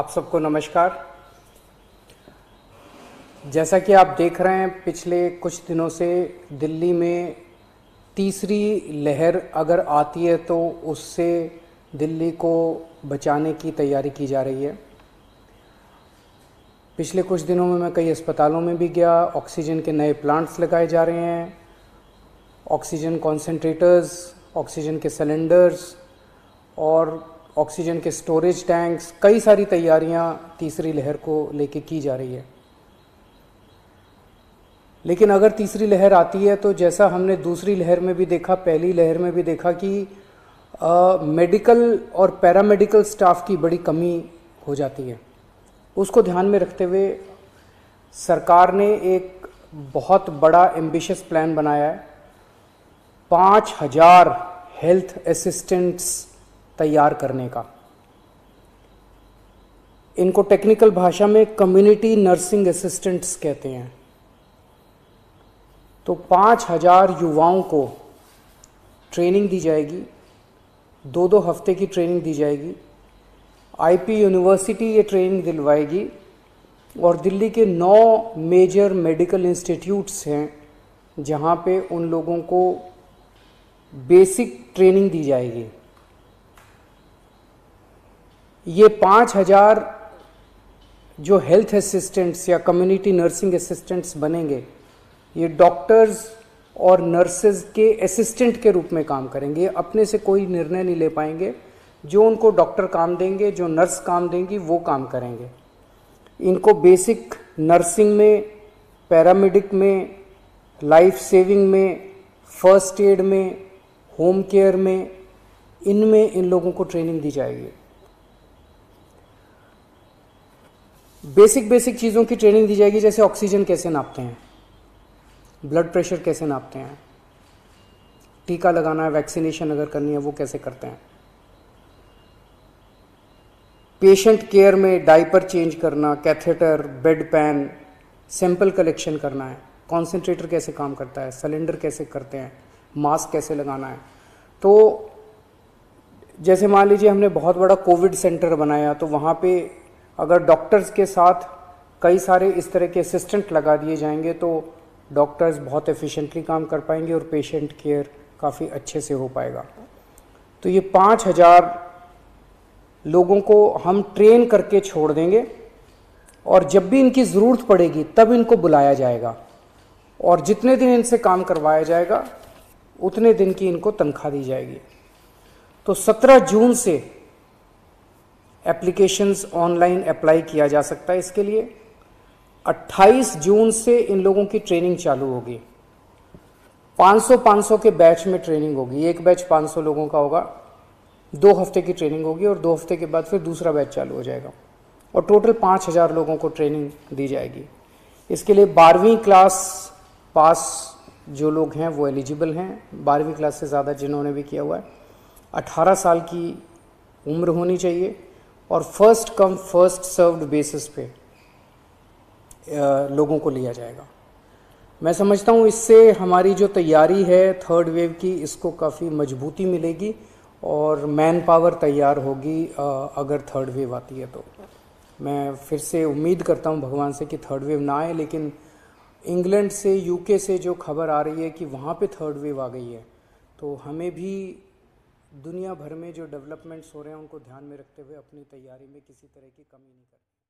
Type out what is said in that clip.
आप सबको नमस्कार। जैसा कि आप देख रहे हैं, पिछले कुछ दिनों से दिल्ली में तीसरी लहर अगर आती है तो उससे दिल्ली को बचाने की तैयारी की जा रही है। पिछले कुछ दिनों में मैं कई अस्पतालों में भी गया। ऑक्सीजन के नए प्लांट्स लगाए जा रहे हैं, ऑक्सीजन कॉन्सेंट्रेटर्स, ऑक्सीजन के सिलेंडर्स और ऑक्सीजन के स्टोरेज टैंक्स, कई सारी तैयारियां तीसरी लहर को लेके की जा रही है। लेकिन अगर तीसरी लहर आती है तो जैसा हमने दूसरी लहर में भी देखा, पहली लहर में भी देखा कि मेडिकल और पैरामेडिकल स्टाफ की बड़ी कमी हो जाती है। उसको ध्यान में रखते हुए सरकार ने एक बहुत बड़ा एम्बिशियस प्लान बनाया है। 5000 हेल्थ असिस्टेंट्स तैयार करने का। इनको टेक्निकल भाषा में कम्युनिटी नर्सिंग असिस्टेंट्स कहते हैं। तो 5000 युवाओं को ट्रेनिंग दी जाएगी, 2-2 हफ्ते की ट्रेनिंग दी जाएगी। आईपी यूनिवर्सिटी ये ट्रेनिंग दिलवाएगी और दिल्ली के 9 मेजर मेडिकल इंस्टीट्यूट्स हैं जहाँ पे उन लोगों को बेसिक ट्रेनिंग दी जाएगी। ये 5000 जो हेल्थ असिस्टेंट्स या कम्युनिटी नर्सिंग असिस्टेंट्स बनेंगे, ये डॉक्टर्स और नर्सेज के असिस्टेंट के रूप में काम करेंगे। अपने से कोई निर्णय नहीं ले पाएंगे। जो उनको डॉक्टर काम देंगे, जो नर्स काम देंगी, वो काम करेंगे। इनको बेसिक नर्सिंग में, पैरामेडिक में, लाइफ सेविंग में, फर्स्ट एड में, होम केयर में, इनमें इन लोगों को ट्रेनिंग दी जाएगी। बेसिक चीज़ों की ट्रेनिंग दी जाएगी, जैसे ऑक्सीजन कैसे नापते हैं, ब्लड प्रेशर कैसे नापते हैं, टीका लगाना है, वैक्सीनेशन अगर करनी है वो कैसे करते हैं, पेशेंट केयर में डायपर चेंज करना, catheter, bed pan, sample collection करना है, कॉन्सेंट्रेटर कैसे काम करता है, सिलेंडर कैसे करते हैं, मास्क कैसे लगाना है। तो जैसे मान लीजिए हमने बहुत बड़ा कोविड सेंटर बनाया, तो वहाँ पे अगर डॉक्टर्स के साथ कई सारे इस तरह के असिस्टेंट लगा दिए जाएंगे तो डॉक्टर्स बहुत एफिशिएंटली काम कर पाएंगे और पेशेंट केयर काफ़ी अच्छे से हो पाएगा। तो ये 5000 लोगों को हम ट्रेन करके छोड़ देंगे और जब भी इनकी ज़रूरत पड़ेगी तब इनको बुलाया जाएगा और जितने दिन इनसे काम करवाया जाएगा उतने दिन की इनको तनख्वाह दी जाएगी। तो 17 जून से एप्लीकेशंस ऑनलाइन अप्लाई किया जा सकता है इसके लिए। 28 जून से इन लोगों की ट्रेनिंग चालू होगी। 500 के बैच में ट्रेनिंग होगी। एक बैच 500 लोगों का होगा, 2 हफ्ते की ट्रेनिंग होगी और 2 हफ्ते के बाद फिर दूसरा बैच चालू हो जाएगा और टोटल 5000 लोगों को ट्रेनिंग दी जाएगी। इसके लिए 12वीं क्लास पास जो लोग हैं वो एलिजिबल हैं। 12वीं क्लास से ज़्यादा जिन्होंने भी किया हुआ है, 18 साल की उम्र होनी चाहिए और first come first served basis पे लोगों को लिया जाएगा। मैं समझता हूँ इससे हमारी जो तैयारी है थर्ड वेव की, इसको काफ़ी मजबूती मिलेगी और मैन पावर तैयार होगी अगर थर्ड वेव आती है तो। मैं फिर से उम्मीद करता हूँ भगवान से कि थर्ड वेव ना आए, लेकिन इंग्लैंड से, यूके से जो खबर आ रही है कि वहाँ पे थर्ड वेव आ गई है, तो हमें भी दुनिया भर में जो डेवलपमेंट्स हो रहे हैं उनको ध्यान में रखते हुए अपनी तैयारी में किसी तरह की कमी नहीं करनी।